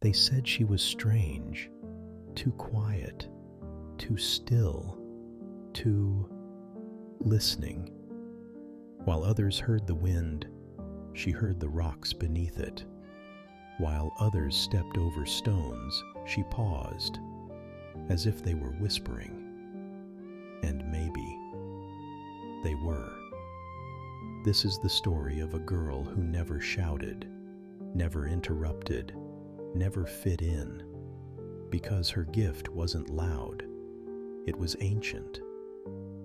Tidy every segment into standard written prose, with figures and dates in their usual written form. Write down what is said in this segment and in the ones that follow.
They said she was strange, too quiet, too still, too listening. While others heard the wind, she heard the rocks beneath it. While others stepped over stones, she paused, as if they were whispering. And maybe they were. This is the story of a girl who never shouted, never interrupted, never fit in, because her gift wasn't loud. It was ancient.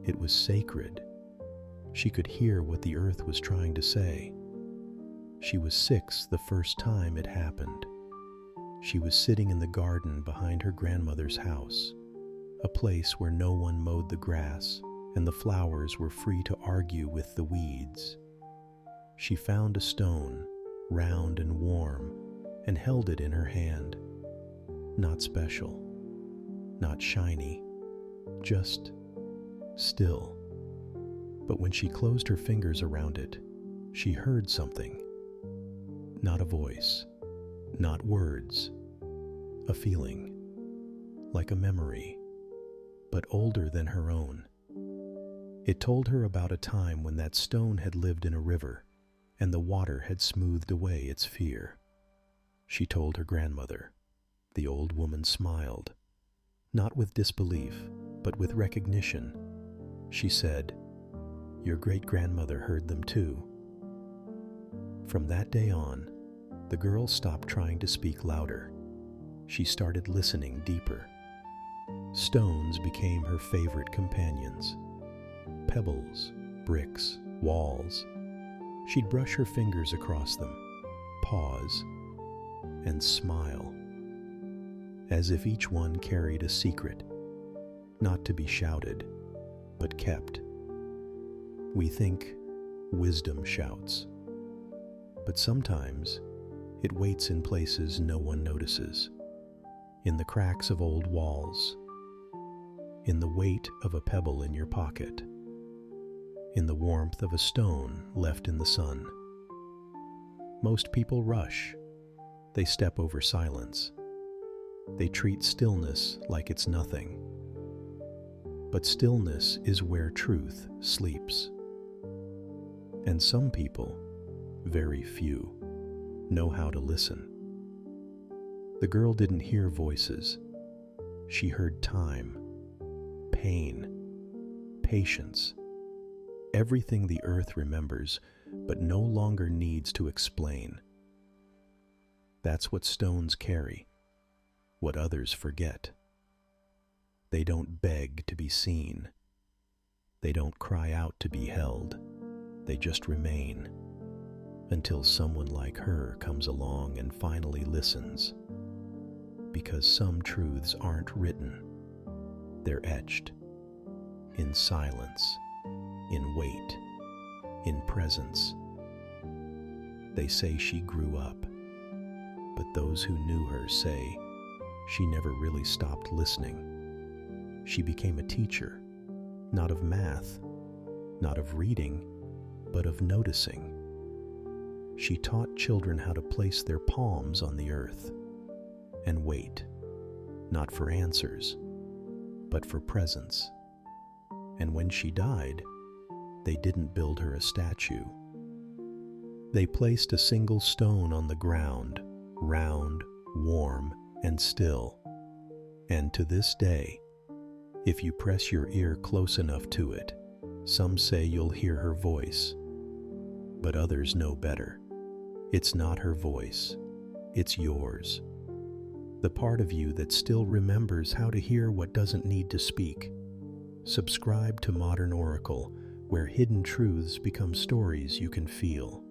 It was sacred. She could hear what the earth was trying to say. She was 6 the first time it happened. She was sitting in the garden behind her grandmother's house, a place where no one mowed the grass and the flowers were free to argue with the weeds. She found a stone, round and warm, and held it in her hand. Not special, not shiny, just still. But when she closed her fingers around it, she heard something. Not a voice, not words, a feeling, like a memory, but older than her own. It told her about a time when that stone had lived in a river, and the water had smoothed away its fear. She told her grandmother. The old woman smiled, not with disbelief, but with recognition. She said, "Your great-grandmother heard them too." From that day on, the girl stopped trying to speak louder. She started listening deeper. Stones became her favorite companions. Pebbles, bricks, walls. She'd brush her fingers across them, pause, and smile, as if each one carried a secret, not to be shouted, but kept. We think wisdom shouts, but sometimes it waits in places no one notices, in the cracks of old walls, in the weight of a pebble in your pocket, in the warmth of a stone left in the sun. Most people rush. They step over silence. They treat stillness like it's nothing. But stillness is where truth sleeps. And some people, very few, know how to listen. The girl didn't hear voices. She heard time, pain, patience, everything the earth remembers but no longer needs to explain. That's what stones carry, what others forget. They don't beg to be seen. They don't cry out to be held. They just remain, until someone like her comes along and finally listens. Because some truths aren't written. They're etched. In silence, in wait, in presence. They say she grew up, but those who knew her say she never really stopped listening. She became a teacher, not of math, not of reading, but of noticing. She taught children how to place their palms on the earth and wait, not for answers, but for presence. And when she died, they didn't build her a statue. They placed a single stone on the ground, round, warm, and still. And to this day, if you press your ear close enough to it, some say you'll hear her voice. But others know better. It's not her voice. It's yours. The part of you that still remembers how to hear what doesn't need to speak. Subscribe to Modern Oracle, where hidden truths become stories you can feel.